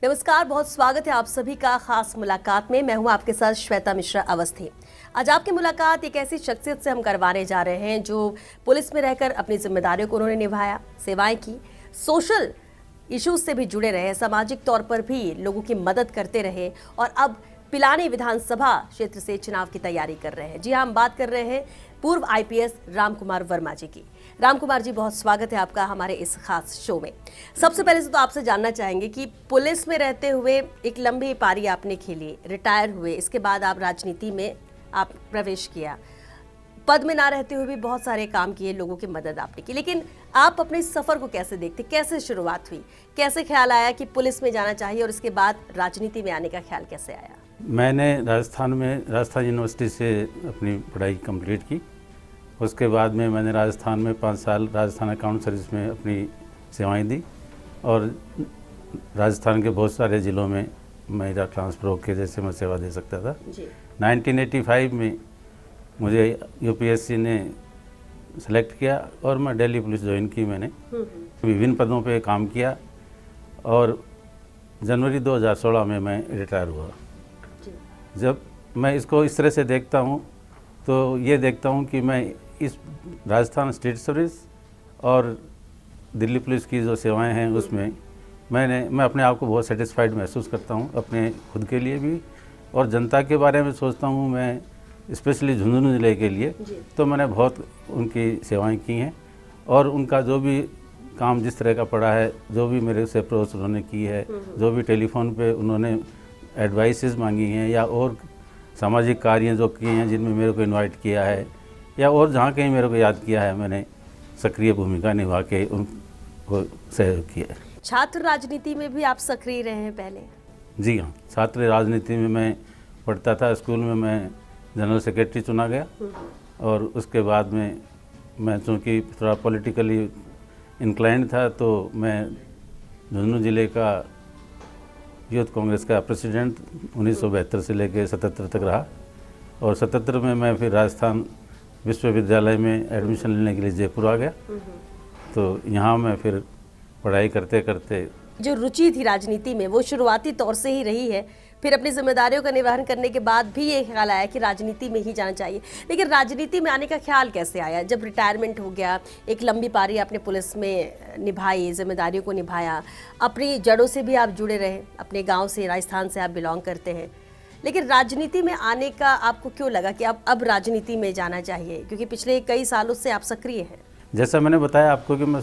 नमस्कार, बहुत स्वागत है आप सभी का खास मुलाकात में। मैं हूं आपके साथ श्वेता मिश्रा अवस्थी। आज आपकी मुलाकात एक ऐसी शख्सियत से हम करवाने जा रहे हैं जो पुलिस में रहकर अपनी जिम्मेदारियों को उन्होंने निभाया, सेवाएं की, सोशल इश्यूज से भी जुड़े रहे, सामाजिक तौर पर भी लोगों की मदद करते रहे और अब पिलानी विधानसभा क्षेत्र से चुनाव की तैयारी कर रहे हैं। जी हाँ, हम बात कर रहे हैं पूर्व आईपीएस रामकुमार वर्मा जी की। रामकुमार जी, बहुत स्वागत है आपका हमारे इस खास शो में। सबसे पहले से तो आपसे जानना चाहेंगे कि पुलिस में रहते हुए एक लंबी पारी आपने खेली, रिटायर हुए, इसके बाद आप राजनीति में आप प्रवेश किया, पद में ना रहते हुए भी बहुत सारे काम किए, लोगों की मदद आपने की, लेकिन आप अपने इस सफर को कैसे देखते, कैसे शुरुआत हुई, कैसे ख्याल आया कि पुलिस में जाना चाहिए और इसके बाद राजनीति में आने का ख्याल कैसे आया? मैंने राजस्थान यूनिवर्सिटी से अपनी पढ़ाई कंप्लीट की। उसके बाद में मैंने राजस्थान में 5 साल राजस्थान अकाउंट सर्विस में अपनी सेवाएं दी और राजस्थान के बहुत सारे ज़िलों में मेरा ट्रांसफ़र होकर जैसे मैं सेवा दे सकता था। 1985 में मुझे यूपीएससी ने सेलेक्ट किया और मैं दिल्ली पुलिस ज्वाइन की। मैंने विभिन्न पदों पे काम किया और जनवरी 2016 में मैं रिटायर हुआ। जब मैं इसको इस तरह से देखता हूँ तो ये देखता हूँ कि मैं इस राजस्थान स्टेट सर्विस और दिल्ली पुलिस की जो सेवाएं हैं उसमें मैं अपने आप को बहुत सेटिस्फाइड महसूस करता हूँ, अपने खुद के लिए भी और जनता के बारे में सोचता हूँ। मैं स्पेशली झुंझुनू ज़िले के लिए तो मैंने बहुत उनकी सेवाएं की हैं और उनका जो भी काम जिस तरह का पड़ा है, जो भी मेरे से अप्रोच उन्होंने की है, जो भी टेलीफोन पे उन्होंने एडवाइसेस मांगी हैं या और सामाजिक कार्य जो किए हैं जिनमें मेरे को इनवाइट किया है या और जहाँ कहीं मेरे को याद किया है, मैंने सक्रिय भूमिका निभा के उनको सहयोग किया है। छात्र राजनीति में भी आप सक्रिय रहे हैं पहले? जी हाँ, छात्र राजनीति में मैं पढ़ता था। स्कूल में मैं जनरल सेक्रेटरी चुना गया और उसके बाद में मैं चूँकि थोड़ा पॉलिटिकली इंक्लाइंड था तो मैं झुंझुनू ज़िले का यूथ कांग्रेस का प्रेसिडेंट 1972 से लेकर 77 तक रहा और 77 में मैं फिर राजस्थान विश्वविद्यालय में एडमिशन लेने के लिए जयपुर आ गया। तो यहाँ मैं फिर पढ़ाई करते करते जो रुचि थी राजनीति में वो शुरुआती तौर से ही रही है, फिर अपनी जिम्मेदारियों का निर्वहन करने के बाद भी ये ख्याल आया कि राजनीति में ही जाना चाहिए। लेकिन राजनीति में आने का ख्याल कैसे आया जब रिटायरमेंट हो गया? एक लंबी पारी आपने पुलिस में निभाई, जिम्मेदारियों को निभाया, अपनी जड़ों से भी आप जुड़े रहे, अपने गांव से, राजस्थान से आप बिलोंग करते हैं, लेकिन राजनीति में आने का आपको क्यों लगा कि अब राजनीति में जाना चाहिए, क्योंकि पिछले कई सालों से आप सक्रिय हैं? जैसा मैंने बताया आपको कि मैं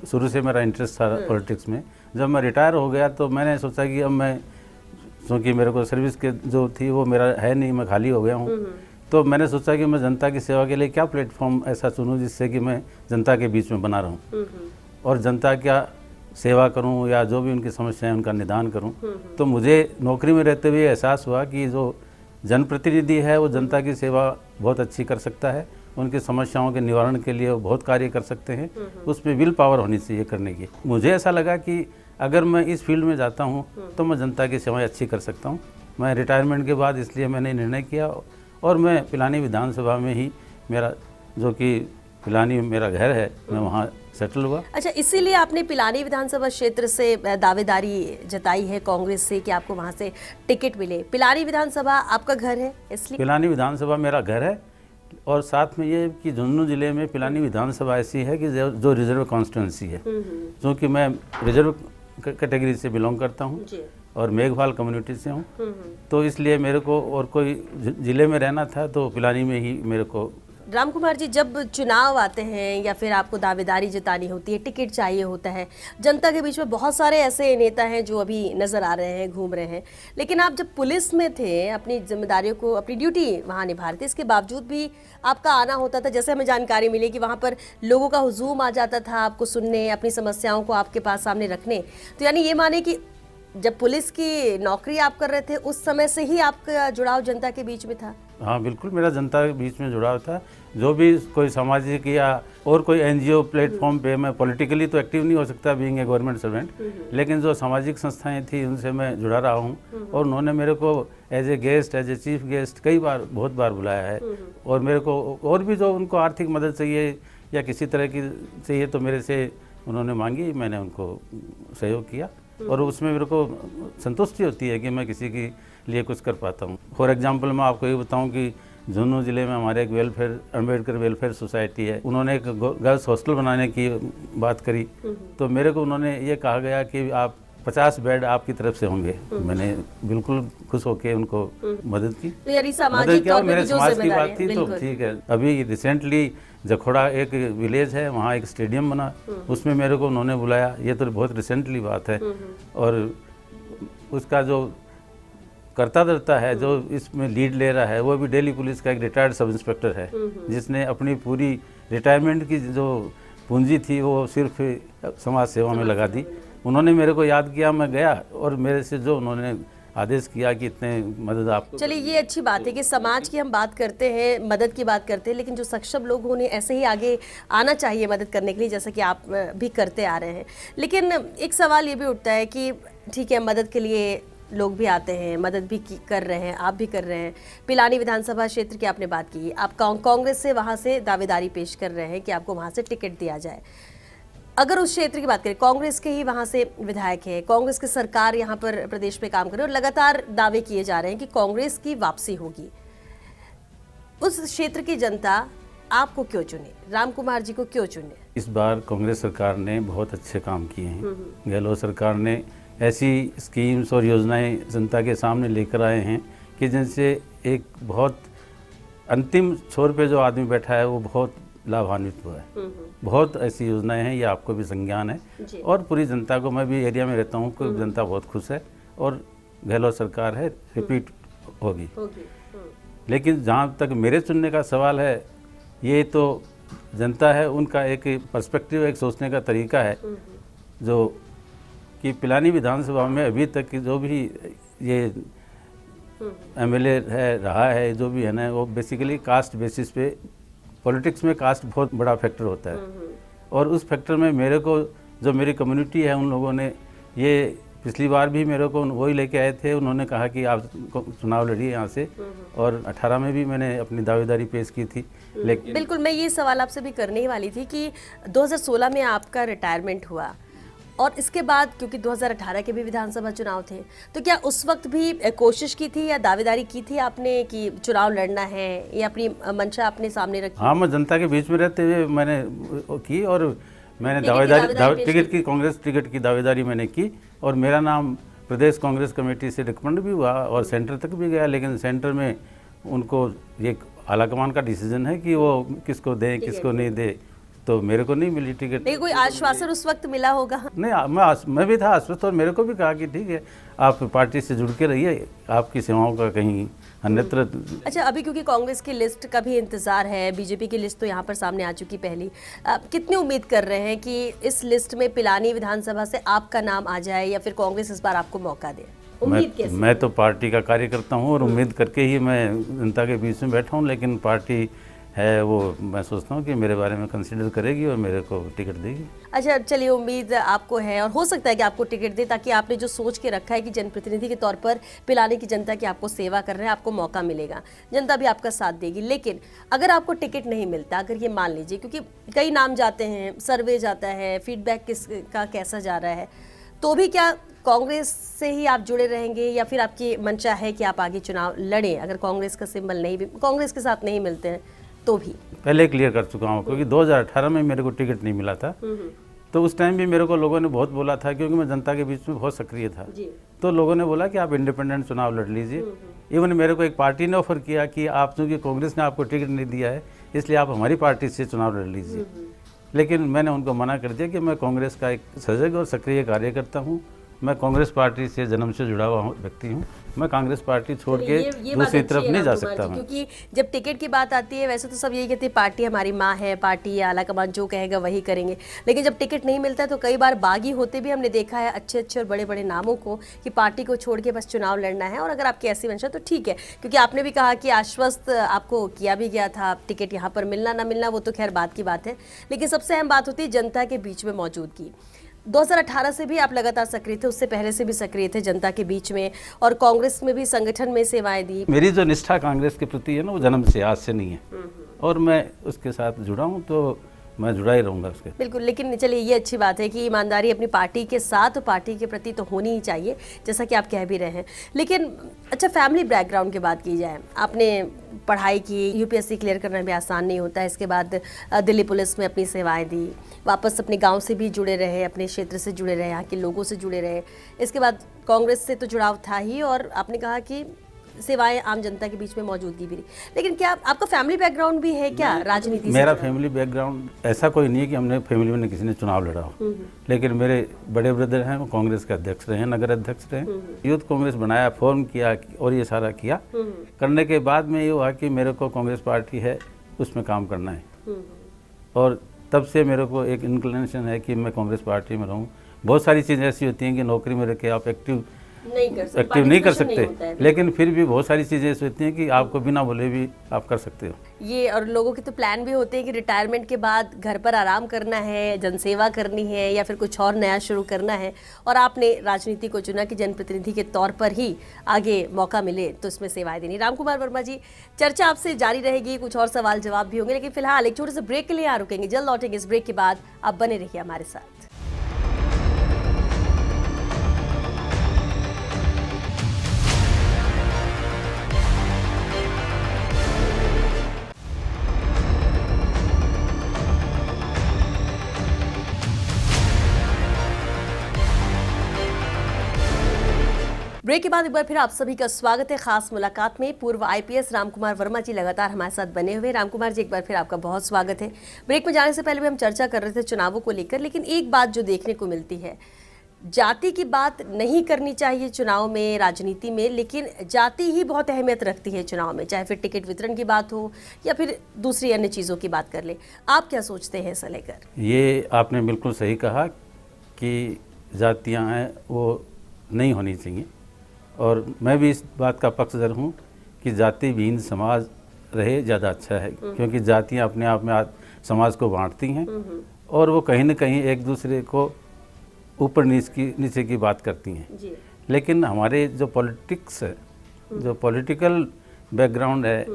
शुरू से मेरा इंटरेस्ट था पॉलिटिक्स में। जब मैं रिटायर हो गया तो मैंने सोचा कि अब मैं, क्योंकि मेरे को सर्विस के जो थी वो मेरा है नहीं, मैं खाली हो गया हूँ, तो मैंने सोचा कि मैं जनता की सेवा के लिए क्या प्लेटफॉर्म ऐसा चुनूँ जिससे कि मैं जनता के बीच में बना रहूँ और जनता क्या सेवा करूँ या जो भी उनकी समस्याएं उनका निदान करूँ। तो मुझे नौकरी में रहते हुए एहसास हुआ कि जो जनप्रतिनिधि है वो जनता की सेवा बहुत अच्छी कर सकता है, उनकी समस्याओं के निवारण के लिए वो बहुत कार्य कर सकते हैं, उसमें विल पावर होनी चाहिए करने की। मुझे ऐसा लगा कि अगर मैं इस फील्ड में जाता हूँ तो मैं जनता की सेवाएं अच्छी कर सकता हूँ। मैं रिटायरमेंट के बाद इसलिए मैंने निर्णय किया और मैं पिलानी विधानसभा में ही, मेरा जो कि पिलानी मेरा घर है, मैं वहाँ सेटल हुआ। अच्छा, इसीलिए आपने पिलानी विधानसभा क्षेत्र से दावेदारी जताई है कांग्रेस से कि आपको वहाँ से टिकट मिले? पिलानी विधानसभा आपका घर है इसलिए? पिलानी विधानसभा मेरा घर है और साथ में ये कि झुंझुनू जिले में पिलानी विधानसभा ऐसी है कि जो रिजर्व कॉन्स्टिट्यूंसी है, क्योंकि मैं रिजर्व कैटेगरी से बिलोंग करता हूँ और मेघवाल कम्युनिटी से हूँ, तो इसलिए मेरे को और कोई ज़िले में रहना था तो पिलानी में ही मेरे को। रामकुमार जी, जब चुनाव आते हैं या फिर आपको दावेदारी जतानी होती है, टिकट चाहिए होता है, जनता के बीच में बहुत सारे ऐसे नेता हैं जो अभी नज़र आ रहे हैं, घूम रहे हैं, लेकिन आप जब पुलिस में थे, अपनी जिम्मेदारियों को, अपनी ड्यूटी वहाँ निभा रहे थे, इसके बावजूद भी आपका आना होता था। जैसे हमें जानकारी मिली कि वहाँ पर लोगों का हुजूम आ जाता था आपको सुनने, अपनी समस्याओं को आपके पास सामने रखने। तो यानी ये माने कि जब पुलिस की नौकरी आप कर रहे थे उस समय से ही आपका जुड़ाव जनता के बीच में था? हाँ बिल्कुल, मेरा जनता के बीच में जुड़ाव था। जो भी कोई सामाजिक या और कोई एनजीओ प्लेटफॉर्म पे, मैं पॉलिटिकली तो एक्टिव नहीं हो सकता बीइंग ए गवर्नमेंट सर्वेंट, लेकिन जो सामाजिक संस्थाएं थी उनसे मैं जुड़ा रहा हूँ और उन्होंने मेरे को as a guest, as a chief guest कई बार, बहुत बार बुलाया है और मेरे को और भी जो उनको आर्थिक मदद चाहिए या किसी तरह की चाहिए तो मेरे से उन्होंने मांगी, मैंने उनको सहयोग किया और उसमें मेरे को संतुष्टि होती है कि मैं किसी के लिए कुछ कर पाता हूँ। फॉर एग्जांपल मैं आपको ये बताऊँ कि झुंझुनू ज़िले में हमारे एक अम्बेडकर वेलफेयर सोसाइटी है, उन्होंने एक गर्ल्स हॉस्टल बनाने की बात करी, तो मेरे को उन्होंने ये कहा गया कि आप 50 बेड आपकी तरफ से होंगे। मैंने बिल्कुल खुश होकर उनको मदद की। तो यानी मदद सामाजिक किया, तौर पे मेरे भी जो समाज की जिम्मेदारी बात है, थी तो बिल्कुल। ठीक है। अभी रिसेंटली जखोड़ा एक विलेज है, वहाँ एक स्टेडियम बना, उसमें मेरे को उन्होंने बुलाया। ये तो बहुत रिसेंटली बात है। और उसका जो करता धरता है, जो इसमें लीड ले रहा है, वो भी दिल्ली पुलिस का एक रिटायर्ड सब इंस्पेक्टर है, जिसने अपनी पूरी रिटायरमेंट की जो पूंजी थी वो सिर्फ समाज सेवा में लगा दी। उन्होंने मेरे को याद किया, मैं गया और मेरे से जो उन्होंने आदेश किया कि इतने मदद आप। चलिए, ये अच्छी बात है कि समाज की हम बात करते हैं, मदद की बात करते हैं, लेकिन जो सक्षम लोग उन्हें ऐसे ही आगे आना चाहिए मदद करने के लिए, जैसा कि आप भी करते आ रहे हैं। लेकिन एक सवाल ये भी उठता है कि ठीक है, मदद के लिए लोग भी आते हैं, मदद भी कर रहे हैं, आप भी कर रहे हैं। पिलानी विधानसभा क्षेत्र की आपने बात की, आप कांग्रेस से वहाँ से दावेदारी पेश कर रहे हैं कि आपको वहाँ से टिकट दिया जाए। अगर उस क्षेत्र की बात करें, कांग्रेस के ही वहाँ से विधायक है, कांग्रेस की सरकार यहाँ पर प्रदेश में काम कर रही है और लगातार दावे किए जा रहे हैं कि कांग्रेस की वापसी होगी। उस क्षेत्र की जनता आपको क्यों चुने, राम कुमार जी को क्यों चुने? इस बार कांग्रेस सरकार ने बहुत अच्छे काम किए हैं। गहलोत सरकार ने ऐसी स्कीम्स और योजनाएं जनता के सामने लेकर आए हैं कि जिनसे एक बहुत अंतिम छोर पे जो आदमी बैठा है वो बहुत लाभान्वित हुआ है। बहुत ऐसी योजनाएं हैं, ये आपको भी संज्ञान है और पूरी जनता को, मैं भी एरिया में रहता हूँ, कोई जनता बहुत खुश है और गहलोत सरकार है, रिपीट होगी। लेकिन जहाँ तक मेरे चुनने का सवाल है, ये तो जनता है, उनका एक पर्सपेक्टिव, एक सोचने का तरीका है जो कि पिलानी विधानसभा में अभी तक जो भी ये एमएलए है रहा है, जो भी है ना, वो बेसिकली कास्ट बेसिस पे, पॉलिटिक्स में कास्ट बहुत बड़ा फैक्टर होता है और उस फैक्टर में मेरे को, जो मेरी कम्युनिटी है, उन लोगों ने ये पिछली बार भी मेरे को वही लेके आए थे। उन्होंने कहा कि आप चुनाव लड़िए यहाँ से, और 18 में भी मैंने अपनी दावेदारी पेश की थी। लेकिन बिल्कुल, मैं ये सवाल आपसे भी करने ही वाली थी कि 2016 में आपका रिटायरमेंट हुआ और इसके बाद, क्योंकि 2018 के भी विधानसभा चुनाव थे, तो क्या उस वक्त भी कोशिश की थी या दावेदारी की थी आपने कि चुनाव लड़ना है, या अपनी मंशा अपने सामने रखी? हाँ, मैं जनता के बीच में रहते हुए मैंने की और मैंने दावेदारी टिकट की, कांग्रेस टिकट की दावेदारी मैंने की और मेरा नाम प्रदेश कांग्रेस कमेटी से रिकमेंड भी हुआ और सेंटर तक भी गया। लेकिन सेंटर में उनको ये आलाकमान का डिसीजन है कि वो किसको दें, किसको नहीं दे, तो मेरे को नहीं मिली टिकट। नहीं, कोई आश्वासन उस वक्त मिला होगा? नहीं, मैं भी था आश्वस्त और मेरे को भी कहा कि ठीक है, आप पार्टी से जुड़ के रहिए, आपकी सेवाओं का कहीं अन्यत्र। अच्छा, अभी क्योंकि कांग्रेस की लिस्ट का भी इंतजार है, बीजेपी की लिस्ट तो यहाँ पर सामने आ चुकी पहली, कितनी उम्मीद कर रहे हैं कि इस लिस्ट में पिलानी विधानसभा से आपका नाम आ जाए या फिर कांग्रेस इस बार आपको मौका दे? उम्मीद कैसी? मैं तो पार्टी का कार्यकर्ता हूँ और उम्मीद करके ही मैं जनता के बीच में बैठा हूँ, लेकिन पार्टी है वो, मैं सोचता हूँ कि मेरे बारे में कंसीडर करेगी और मेरे को टिकट देगी। अच्छा, चलिए, उम्मीद आपको है और हो सकता है कि आपको टिकट दे, ताकि आपने जो सोच के रखा है कि जनप्रतिनिधि के तौर पर पिलाने की जनता की आपको सेवा कर रहे हैं, आपको मौका मिलेगा, जनता भी आपका साथ देगी। लेकिन अगर आपको टिकट नहीं मिलता, अगर ये मान लीजिए, क्योंकि कई नाम जाते हैं, सर्वे जाता है, फीडबैक किसका कैसा जा रहा है, तो भी क्या कांग्रेस से ही आप जुड़े रहेंगे या फिर आपकी मंशा है कि आप आगे चुनाव लड़ें? अगर कांग्रेस का सिंबल नहीं भी, कांग्रेस के साथ नहीं मिलते हैं तो भी? पहले क्लियर कर चुका हूँ, क्योंकि 2018 में मेरे को टिकट नहीं मिला था, तो उस टाइम भी मेरे को लोगों ने बहुत बोला था, क्योंकि मैं जनता के बीच में बहुत सक्रिय था, तो लोगों ने बोला कि आप इंडिपेंडेंट चुनाव लड़ लीजिए। इवन मेरे को एक पार्टी ने ऑफर किया कि आप, चूँकि कांग्रेस ने आपको टिकट नहीं दिया है, इसलिए आप हमारी पार्टी से चुनाव लड़ लीजिए। लेकिन मैंने उनको मना कर दिया कि मैं कांग्रेस का एक सजग और सक्रिय कार्यकर्ता हूँ, मैं कांग्रेस पार्टी से जन्म से जुड़ा हुआ व्यक्ति हूँ, मैं कांग्रेस पार्टी छोड़ के दूसरी तरफ नहीं जा सकता। क्योंकि जब टिकट की बात आती है, वैसे तो सब यही कहते हैं पार्टी हमारी माँ है, पार्टी या आलाकमान जो कहेगा वही करेंगे, लेकिन जब टिकट नहीं मिलता है तो कई बार बागी होते भी हमने देखा है, अच्छे अच्छे और बड़े बड़े नामों को, कि पार्टी को छोड़ के बस चुनाव लड़ना है। और अगर आपकी ऐसी मंशा तो ठीक है, क्योंकि आपने भी कहा कि आश्वस्त आपको किया भी गया था, टिकट यहाँ पर मिलना ना मिलना वो तो खैर बात की बात है, लेकिन सबसे अहम बात होती है जनता के बीच में मौजूदगी। 2018 से भी आप लगातार सक्रिय थे, उससे पहले से भी सक्रिय थे जनता के बीच में, और कांग्रेस में भी संगठन में सेवाएं दी। मेरी जो निष्ठा कांग्रेस के प्रति है ना, वो जन्म से, आज से नहीं है, और मैं उसके साथ जुड़ा हूँ। तो मैं जुड़ा ही रहूँगा उसके। बिल्कुल, लेकिन चलिए ये अच्छी बात है कि ईमानदारी अपनी पार्टी के साथ, पार्टी के प्रति तो होनी ही चाहिए, जैसा कि आप कह भी रहे हैं। लेकिन अच्छा, फैमिली बैकग्राउंड की बात की जाए, आपने पढ़ाई की, यूपीएससी क्लियर करना भी आसान नहीं होता है, इसके बाद दिल्ली पुलिस में अपनी सेवाएं दी, वापस अपने गांव से भी जुड़े रहे, अपने क्षेत्र से जुड़े रहे, यहाँ के लोगों से जुड़े रहे, इसके बाद कांग्रेस से तो जुड़ाव था ही, और आपने कहा कि सेवाएं आम जनता के बीच में मौजूदगी भी रही। लेकिन क्या आपका फैमिली बैकग्राउंड भी है क्या राजनीति से? मेरा फैमिली बैकग्राउंड ऐसा कोई नहीं है कि हमने फैमिली में किसी ने चुनाव लड़ा हो, लेकिन मेरे बड़े ब्रदर हैं, वो कांग्रेस के अध्यक्ष रहे, नगर अध्यक्ष रहे, यूथ कांग्रेस बनाया, फॉर्म किया और ये सारा किया। करने के बाद में ये हुआ कि मेरे को कांग्रेस पार्टी है उसमें काम करना है, और तब से मेरे को एक इंक्लिनेशन है कि मैं कांग्रेस पार्टी में रहूँ। बहुत सारी चीज़ें ऐसी होती हैं कि नौकरी में रह के आप एक्टिव नहीं कर सकते, लेकिन फिर भी बहुत सारी चीज़ें ऐसी होती हैं कि आपको बिना बोले भी आप कर सकते हो ये। और लोगों के तो प्लान भी होते हैं कि रिटायरमेंट के बाद घर पर आराम करना है, जनसेवा करनी है, या फिर कुछ और नया शुरू करना है, और आपने राजनीति को चुना कि जनप्रतिनिधि के तौर पर ही आगे मौका मिले तो इसमें सेवाएं देनी। रामकुमार वर्मा जी, चर्चा आपसे जारी रहेगी, कुछ और सवाल जवाब भी होंगे, लेकिन फिलहाल एक छोटे से ब्रेक के लिए यहाँ रुकेंगे, जल्द लौटेंगे। इस ब्रेक के बाद आप बने रहिए हमारे साथ। ब्रेक के बाद एक बार फिर आप सभी का स्वागत है खास मुलाकात में। पूर्व आईपीएस रामकुमार वर्मा जी लगातार हमारे साथ बने हुए। रामकुमार जी, एक बार फिर आपका बहुत स्वागत है। ब्रेक में जाने से पहले भी हम चर्चा कर रहे थे चुनावों को लेकर, लेकिन एक बात जो देखने को मिलती है, जाति की बात नहीं करनी चाहिए चुनाव में, राजनीति में, लेकिन जाति ही बहुत अहमियत रखती है चुनाव में, चाहे फिर टिकट वितरण की बात हो या फिर दूसरी अन्य चीज़ों की बात कर ले। आप क्या सोचते हैं इसे लेकर? ये आपने बिल्कुल सही कहा कि जातियाँ हैं वो नहीं होनी चाहिए, और मैं भी इस बात का पक्षधर हूँ कि जाति विहीन समाज रहे ज़्यादा अच्छा है, क्योंकि जातियाँ अपने आप में समाज को बांटती हैं, और वो कहीं ना कहीं एक दूसरे को ऊपर नीचे की बात करती हैं। लेकिन हमारे जो पॉलिटिक्स है, जो पॉलिटिकल बैकग्राउंड है,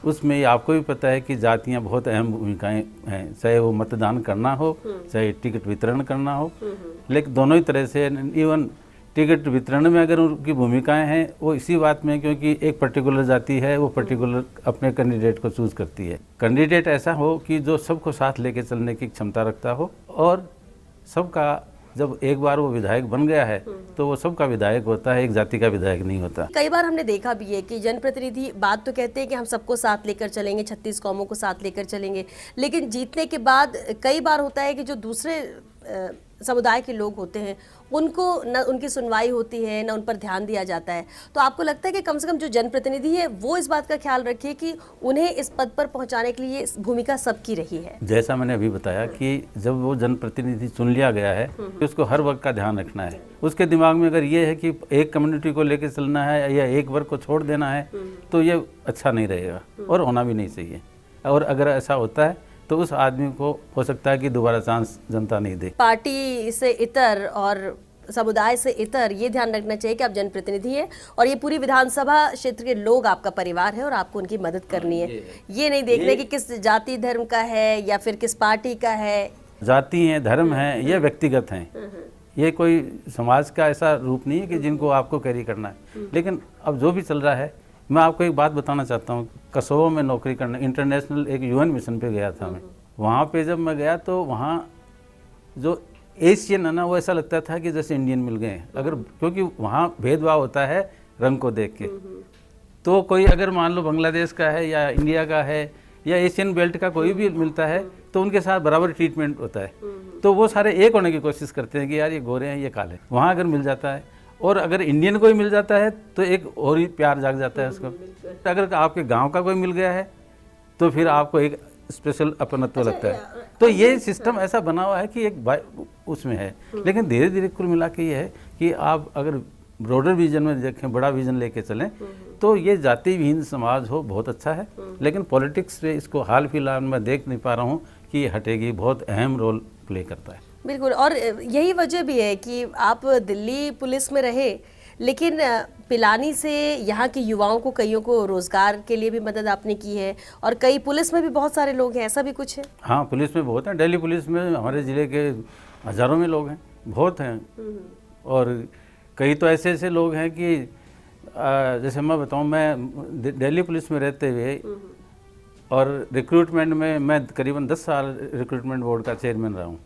उसमें आपको भी पता है कि जातियाँ बहुत अहम भूमिकाएं हैं, चाहे वो मतदान करना हो, चाहे टिकट वितरण करना हो, लेकिन दोनों ही तरह से। इवन टिकट वितरण में अगर उनकी भूमिकाएं हैं, वो इसी बात में, क्योंकि एक पर्टिकुलर जाति है, वो पर्टिकुलर अपने कैंडिडेट को चूज करती है। कैंडिडेट ऐसा हो कि जो सबको साथ लेके चलने की क्षमता रखता हो, और सबका जब एक बार वो विधायक बन गया है तो वो सबका विधायक होता है, एक जाति का विधायक नहीं होता। कई बार हमने देखा भी है कि जनप्रतिनिधि बात तो कहते हैं कि हम सबको साथ लेकर चलेंगे, 36 कौमों को साथ लेकर चलेंगे, लेकिन जीतने के बाद कई बार होता है कि जो दूसरे समुदाय के लोग होते हैं उनको न उनकी सुनवाई होती है, न उन पर ध्यान दिया जाता है। तो आपको लगता है कि कम से कम जो जनप्रतिनिधि है वो इस बात का ख्याल रखे कि उन्हें इस पद पर पहुंचाने के लिए भूमिका सबकी रही है? जैसा मैंने अभी बताया कि जब वो जनप्रतिनिधि चुन लिया गया है तो उसको हर वर्ग का ध्यान रखना है। उसके दिमाग में अगर ये है कि एक कम्युनिटी को लेकर चलना है या एक वर्ग को छोड़ देना है, तो ये अच्छा नहीं रहेगा और होना भी नहीं चाहिए। और अगर ऐसा होता है तो उस आदमी को हो सकता है कि दोबारा चांस जनता नहीं दे। पार्टी से इतर और समुदाय से इतर ये ध्यान रखना चाहिए कि आप जनप्रतिनिधि हैं और ये पूरी विधानसभा क्षेत्र के लोग आपका परिवार है और आपको उनकी मदद करनी है। ये नहीं देखना कि किस जाति धर्म का है या फिर किस पार्टी का है। जाति है, धर्म है, ये व्यक्तिगत हैं, ये कोई समाज का ऐसा रूप नहीं है कि जिनको आपको कैरी करना है। लेकिन अब जो भी चल रहा है, मैं आपको एक बात बताना चाहता हूँ। कसोबो में नौकरी करना, इंटरनेशनल एक यूएन मिशन पे गया था मैं। वहाँ पे जब मैं गया तो वहाँ जो एशियन है ना, वो ऐसा लगता था कि जैसे इंडियन मिल गए। अगर क्योंकि वहाँ भेदभाव होता है रंग को देख के, तो कोई अगर मान लो बांग्लादेश का है या इंडिया का है या एशियन बेल्ट का कोई भी मिलता है तो उनके साथ बराबर ट्रीटमेंट होता है। तो वो सारे एक होने की कोशिश करते हैं कि यार ये गोरे हैं, ये काले। वहाँ अगर मिल जाता है और अगर इंडियन कोई मिल जाता है तो एक और ही प्यार जाग जाता है उसको। अगर आपके गांव का कोई मिल गया है तो फिर आपको एक स्पेशल अपनत्व लगता है। तो ये सिस्टम ऐसा बना हुआ है कि एक उसमें है। लेकिन धीरे धीरे कुल मिला के ये है कि आप अगर ब्रॉडर विजन में देखें, बड़ा विजन लेके चलें, तो ये जाति विहीन समाज हो बहुत अच्छा है। लेकिन पॉलिटिक्स से इसको हाल फिलहाल में देख नहीं पा रहा हूँ कि ये हटेगी, बहुत अहम रोल प्ले करता है। बिल्कुल, और यही वजह भी है कि आप दिल्ली पुलिस में रहे, लेकिन पिलानी से यहाँ के युवाओं को, कईयों को रोजगार के लिए भी मदद आपने की है, और कई पुलिस में भी बहुत सारे लोग हैं, ऐसा भी कुछ है? हाँ, पुलिस में बहुत हैं। दिल्ली पुलिस में हमारे ज़िले के हज़ारों में लोग हैं, बहुत हैं। और कई तो ऐसे ऐसे लोग हैं कि जैसे मैं बताऊँ, मैं दिल्ली पुलिस में रहते हुए और रिक्रूटमेंट में मैं करीबन 10 साल रिक्रूटमेंट बोर्ड का चेयरमैन रहा हूँ।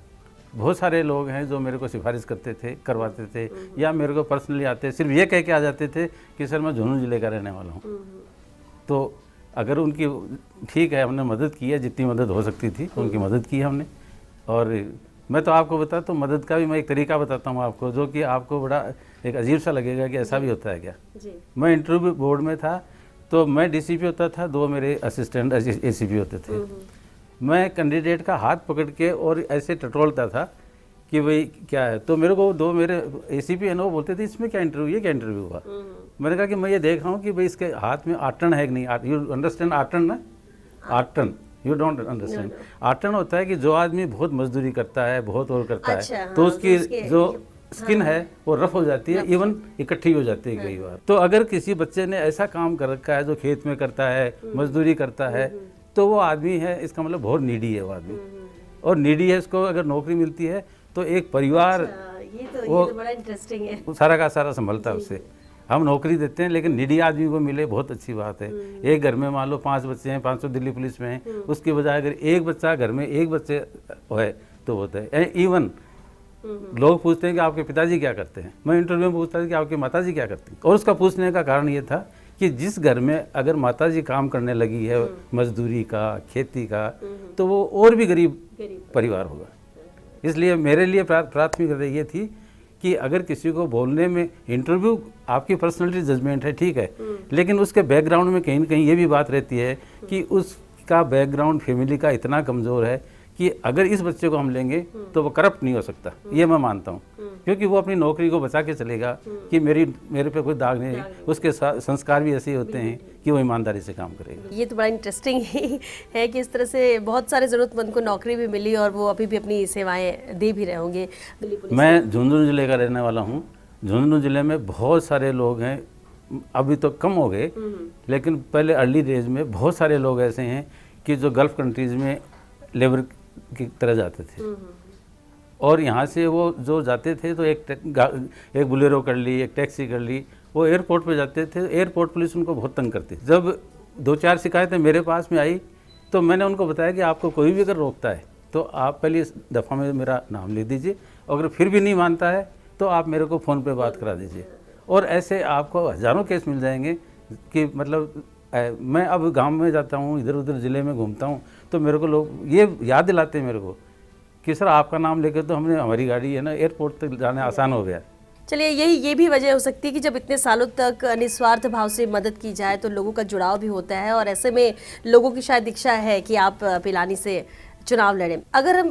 बहुत सारे लोग हैं जो मेरे को सिफारिश करते थे, करवाते थे, या मेरे को पर्सनली आते, सिर्फ ये कह के आ जाते थे कि सर मैं झुंझुनू जिले का रहने वाला हूँ। तो अगर उनकी, ठीक है, हमने मदद की है, जितनी मदद हो सकती थी उनकी मदद की हमने। और मैं तो आपको बताता हूँ, मदद का भी मैं एक तरीका बताता हूँ आपको, जो कि आपको बड़ा एक अजीब सा लगेगा कि ऐसा भी होता है क्या। मैं इंटरव्यू बोर्ड में था, तो मैं डीसीपी होता था, 2 मेरे असिस्टेंट एसीपी होते थे। मैं कैंडिडेट का हाथ पकड़ के और ऐसे टटोलता था कि भाई क्या है, तो मेरे को 2 मेरे एसीपी है ना, वो बोलते थे इसमें क्या इंटरव्यू, ये क्या इंटरव्यू हुआ। मैंने कहा कि मैं ये देख रहा हूँ कि भाई इसके हाथ में आटन है कि नहीं। यू अंडरस्टैंड आटन ना? आटन, यू डोंट अंडरस्टैंड। आटन होता है कि जो आदमी बहुत मजदूरी करता है, बहुत और करता है, तो उसकी जो स्किन है वो रफ हो जाती है, इवन इकट्ठी हो जाती है कई बार। तो अगर किसी बच्चे ने ऐसा काम कर रखा है जो खेत में करता है, मजदूरी करता है, तो वो आदमी है, इसका मतलब बहुत नीडी है वो आदमी। और नीडी है, इसको अगर नौकरी मिलती है तो एक परिवार ये तो बड़ा इंटरेस्टिंग है। वो सारा का सारा संभलता है उससे। हम नौकरी देते हैं, लेकिन नीडी आदमी को मिले, बहुत अच्छी बात है। एक घर में मान लो 5 बच्चे हैं, 500 दिल्ली पुलिस में हैं, उसकी बजाय अगर एक बच्चा घर में, एक बच्चे है तो होता है। इवन लोग पूछते हैं कि आपके पिताजी क्या करते हैं। मैं इंटरव्यू में पूछता था कि आपकी माताजी क्या करती हैं, और उसका पूछने का कारण ये था कि जिस घर में अगर माताजी काम करने लगी है मजदूरी का, खेती का, तो वो और भी गरीब परिवार होगा। इसलिए मेरे लिए प्राथमिकता ये थी कि अगर किसी को बोलने में, इंटरव्यू आपकी पर्सनैलिटी जजमेंट है, ठीक है, लेकिन उसके बैकग्राउंड में कहीं ना कहीं ये भी बात रहती है कि उसका बैकग्राउंड फैमिली का इतना कमज़ोर है कि अगर इस बच्चे को हम लेंगे तो वो करप्ट नहीं हो सकता। ये मैं मानता हूँ, क्योंकि वो अपनी नौकरी को बचा के चलेगा कि मेरे पे कोई दाग नहीं, उसके संस्कार भी ऐसे होते हैं कि वो ईमानदारी से काम करेगा। ये तो बड़ा इंटरेस्टिंग है कि इस तरह से बहुत सारे ज़रूरतमंद को नौकरी भी मिली और वो अभी भी अपनी सेवाएं दे भी रहे होंगे। मैं झुंझुनू जिले का रहने वाला हूँ। झुंझुनू जिले में बहुत सारे लोग हैं, अभी तो कम हो गए, लेकिन पहले अर्ली डेज में बहुत सारे लोग ऐसे हैं कि जो गल्फ़ कंट्रीज़ में लेबर की तरह जाते थे, और यहाँ से वो जो जाते थे तो एक बुलेरो कर ली, एक टैक्सी कर ली, वो एयरपोर्ट पे जाते थे। एयरपोर्ट पुलिस उनको बहुत तंग करती। जब 2-4 शिकायतें मेरे पास में आई तो मैंने उनको बताया कि आपको कोई भी अगर रोकता है तो आप पहली दफ़ा में मेरा नाम लिख दीजिए, और अगर फिर भी नहीं मानता है तो आप मेरे को फ़ोन पे बात करा दीजिए। और ऐसे आपको हज़ारों केस मिल जाएंगे कि मतलब मैं अब गांव में जाता हूँ, इधर उधर ज़िले में घूमता हूँ, तो मेरे को लोग ये याद दिलाते हैं मेरे को कि सर आपका नाम लेकर तो हमारी गाड़ी है ना, एयरपोर्ट तक जाने आसान हो गया। चलिए, ये भी वजह हो सकती है कि जब इतने सालों तक निस्वार्थ भाव से मदद की जाए तो लोगों का जुड़ाव भी होता है, और ऐसे में लोगों की शायद इच्छा है कि आप पिलानी से चुनाव लड़ें। अगर हम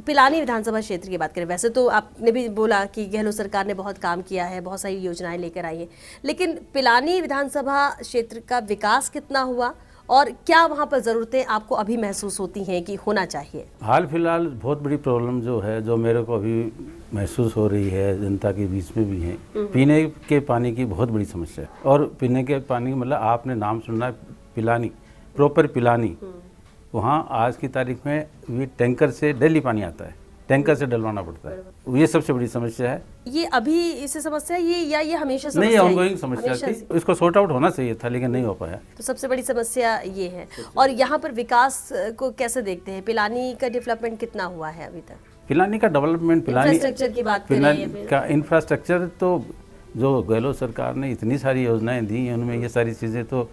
पिलानी विधानसभा क्षेत्र की बात करें, वैसे तो आपने भी बोला कि गहलोत सरकार ने बहुत काम किया है, बहुत सारी योजनाएं लेकर आई है, लेकिन पिलानी विधानसभा क्षेत्र का विकास कितना हुआ और क्या वहाँ पर ज़रूरतें आपको अभी महसूस होती हैं कि होना चाहिए? हाल फिलहाल बहुत बड़ी प्रॉब्लम जो है, जो मेरे को अभी महसूस हो रही है, जनता के बीच में भी है, पीने के पानी की बहुत बड़ी समस्या है। और पीने के पानी मतलब आपने नाम सुना है पिलानी, प्रॉपर पिलानी, वहाँ आज की तारीख में भी टैंकर से डेली पानी आता है, टैंकर से डलवाना पड़ता है। ये सबसे बड़ी समस्या है। ये अभी इससे समस्या ये हमेशा समस्या नहीं, ये ऑनगोइंग समस्या थी, इसको सॉर्ट आउट होना चाहिए था, लेकिन नहीं हो पाया। तो सबसे बड़ी समस्या ये है। और यहाँ पर विकास को कैसे देखते हैं? पिलानी का डेवलपमेंट कितना हुआ है अभी तक? पिलानी का डेवलपमेंट, पिलानी इंफ्रास्ट्रक्चर की बात करें का इंफ्रास्ट्रक्चर, तो जो गहलोत सरकार ने इतनी सारी योजनाएं दी हैं उनमें ये सारी चीज़ें तो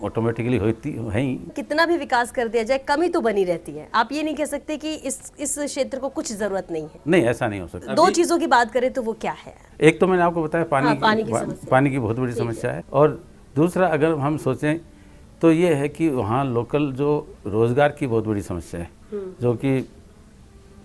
ऑटोमेटिकली होती है ही। कितना भी विकास कर दिया जाए कमी तो बनी रहती है। आप ये नहीं कह सकते कि इस क्षेत्र को कुछ जरूरत नहीं है। नहीं, ऐसा नहीं हो सकता। 2 चीजों की बात करें तो वो क्या है? एक तो मैंने आपको बताया पानी की बहुत बड़ी समस्या है, और दूसरा अगर हम सोचें तो ये है कि वहाँ लोकल जो रोजगार की बहुत बड़ी समस्या है, जो कि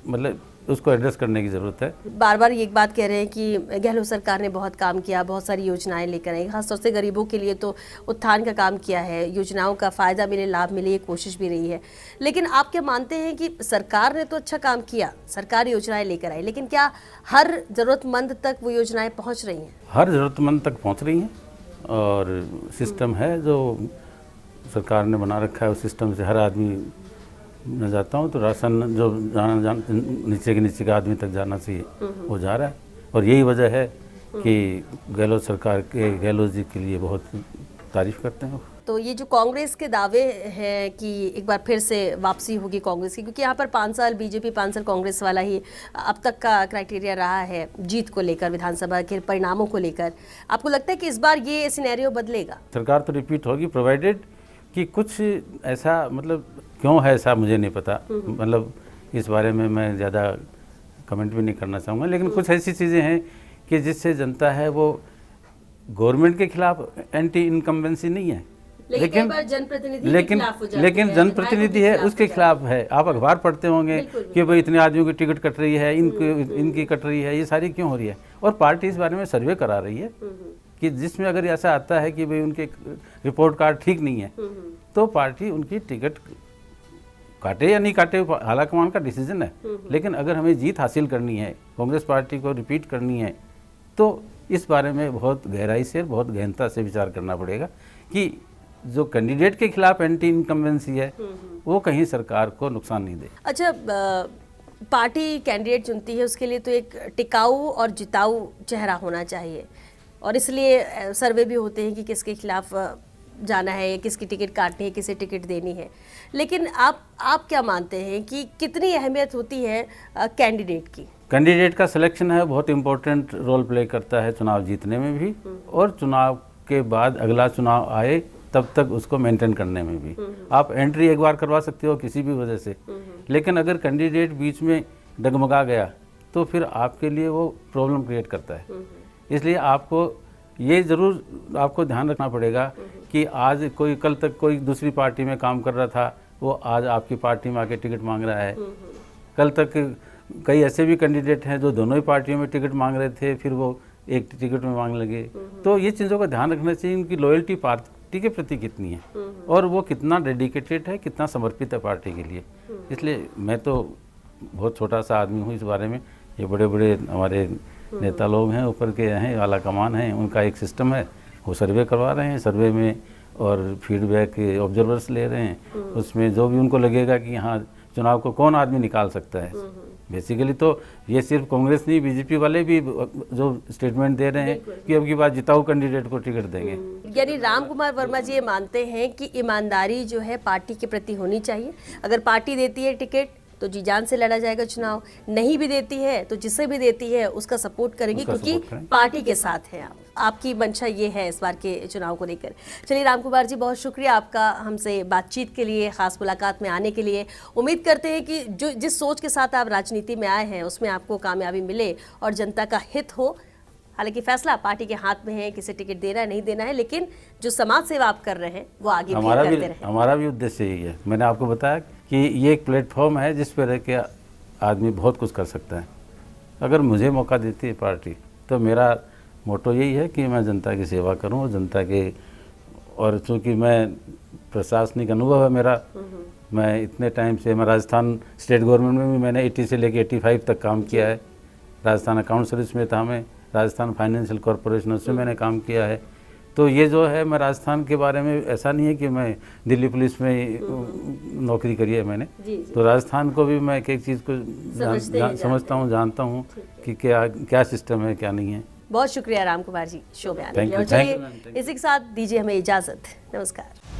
मतलब उसको एड्रेस करने की ज़रूरत है। बार बार ये एक बात कह रहे हैं कि गहलोत सरकार ने बहुत काम किया, बहुत सारी योजनाएं लेकर आई, खासतौर से गरीबों के लिए तो उत्थान का काम किया है, योजनाओं का फ़ायदा मिले, लाभ मिले, ये कोशिश भी रही है। लेकिन आप क्या मानते हैं कि सरकार ने तो अच्छा काम किया, सरकार योजनाएं लेकर आई, लेकिन क्या हर ज़रूरतमंद तक वो योजनाएं पहुँच रही हैं? हर ज़रूरतमंद तक पहुँच रही हैं और सिस्टम है जो सरकार ने बना रखा है, उस सिस्टम से हर आदमी, मैं जाता हूँ तो राशन जो नीचे के नीचे के आदमी तक जाना चाहिए वो जा रहा है। और यही वजह है कि गहलोत सरकार के, गहलोत जी के लिए बहुत तारीफ करते हैं। तो ये जो कांग्रेस के दावे हैं कि एक बार फिर से वापसी होगी कांग्रेस की, क्योंकि यहाँ पर 5 साल बीजेपी, 5 साल कांग्रेस वाला ही अब तक का क्राइटेरिया रहा है जीत को लेकर, विधानसभा के परिणामों को लेकर, आपको लगता है कि इस बार ये सिनेरियो बदलेगा? सरकार तो रिपीट होगी, प्रोवाइडेड कि कुछ ऐसा, मतलब क्यों है ऐसा मुझे नहीं पता, मतलब इस बारे में मैं ज़्यादा कमेंट भी नहीं करना चाहूँगा, लेकिन कुछ ऐसी चीज़ें हैं कि जिससे जनता है वो गवर्नमेंट के खिलाफ एंटी इनकम्बेंसी नहीं है, लेकिन जनप्रतिनिधि है उसके खिलाफ है। आप अखबार पढ़ते होंगे कि भाई इतने आदमियों की टिकट कट रही है, इनकी कट रही है, ये सारी क्यों हो रही है? और पार्टी इस बारे में सर्वे करा रही है कि जिसमें अगर ऐसा आता है कि भाई उनके रिपोर्ट कार्ड ठीक नहीं है तो पार्टी उनकी टिकट काटे या नहीं काटे, आलाकमान का डिसीजन है। लेकिन अगर हमें जीत हासिल करनी है, कांग्रेस पार्टी को रिपीट करनी है, तो इस बारे में बहुत गहराई से, बहुत गहनता से विचार करना पड़ेगा कि जो कैंडिडेट के खिलाफ एंटी इनकम्बेंसी है वो कहीं सरकार को नुकसान नहीं दे। अच्छा, पार्टी कैंडिडेट चुनती है, उसके लिए तो एक टिकाऊ और जिताऊ चेहरा होना चाहिए, और इसलिए सर्वे भी होते हैं कि किसके खिलाफ जाना है, किसकी टिकट काटनी है, किसे टिकट देनी है। लेकिन आप क्या मानते हैं कि कितनी अहमियत होती है कैंडिडेट की? कैंडिडेट का सिलेक्शन है बहुत इंपॉर्टेंट रोल प्ले करता है चुनाव जीतने में भी, और चुनाव के बाद अगला चुनाव आए तब तक उसको मेंटेन करने में भी। आप एंट्री एक बार करवा सकते हो किसी भी वजह से, लेकिन अगर कैंडिडेट बीच में डगमगा गया तो फिर आपके लिए वो प्रॉब्लम क्रिएट करता है। इसलिए आपको ये ज़रूर आपको ध्यान रखना पड़ेगा कि आज कोई, कल तक कोई दूसरी पार्टी में काम कर रहा था, वो आज आपकी पार्टी में आके टिकट मांग रहा है। कल तक कई ऐसे भी कैंडिडेट हैं जो दोनों ही पार्टियों में टिकट मांग रहे थे, फिर वो एक टिकट में मांग लगे। तो ये चीज़ों का ध्यान रखना चाहिए, उनकी लॉयल्टी पार्टी के प्रति कितनी है और वो कितना डेडिकेटेड है, कितना समर्पित है पार्टी के लिए। इसलिए मैं तो बहुत छोटा सा आदमी हूँ इस बारे में। ये बड़े बड़े हमारे नेता लोग हैं, ऊपर के हैं, आला कमान हैं, उनका एक सिस्टम है, वो सर्वे करवा रहे हैं, सर्वे में और फीडबैक ऑब्जर्वर्स ले रहे हैं, उसमें जो भी उनको लगेगा कि हाँ चुनाव को कौन आदमी निकाल सकता है। बेसिकली तो ये सिर्फ कांग्रेस नहीं, बीजेपी वाले भी जो स्टेटमेंट दे रहे हैं कि अब की बात जिताऊ कैंडिडेट को टिकट देंगे। यानी राम कुमार वर्मा जी ये मानते हैं कि ईमानदारी जो है पार्टी के प्रति होनी चाहिए। अगर पार्टी देती है टिकट तो जी जान से लड़ा जाएगा चुनाव, नहीं भी देती है तो जिसे भी देती है उसका सपोर्ट करेंगे, क्योंकि पार्टी के साथ है। आपकी मंशा ये है इस बार के चुनाव को लेकर। चलिए राम कुमार जी, बहुत शुक्रिया आपका हमसे बातचीत के लिए, खास मुलाकात में आने के लिए। उम्मीद करते हैं कि जो जिस सोच के साथ आप राजनीति में आए हैं उसमें आपको कामयाबी मिले और जनता का हित हो। हालांकि फैसला पार्टी के हाथ में है, किसे टिकट देना है नहीं देना है, लेकिन जो समाज सेवा आप कर रहे हैं वो आगे भी करते रहें। हमारा भी उद्देश्य यही है। मैंने आपको बताया कि ये एक प्लेटफॉर्म है जिस पर रह के आदमी बहुत कुछ कर सकता है। अगर मुझे मौका देती है पार्टी तो मेरा मोटो यही है कि मैं जनता की सेवा करूं, जनता के, और चूँकि मैं प्रशासनिक अनुभव है मेरा, मैं इतने टाइम से, मैं राजस्थान स्टेट गवर्नमेंट में भी मैंने 80 से लेकर 85 तक काम किया है। राजस्थान अकाउंट सर्विस में था मैं, राजस्थान फाइनेंशियल कॉरपोरेशन उसमें मैंने काम किया है। तो ये जो है, मैं राजस्थान के बारे में ऐसा नहीं है कि मैं दिल्ली पुलिस में नौकरी करी है मैंने, तो राजस्थान को भी मैं एक एक चीज़ को समझता हूँ, जानता हूँ कि क्या सिस्टम है, क्या नहीं है। बहुत शुक्रिया राम कुमार जी शो में आने के लिए। इसी के साथ दीजिए हमें इजाज़त। नमस्कार।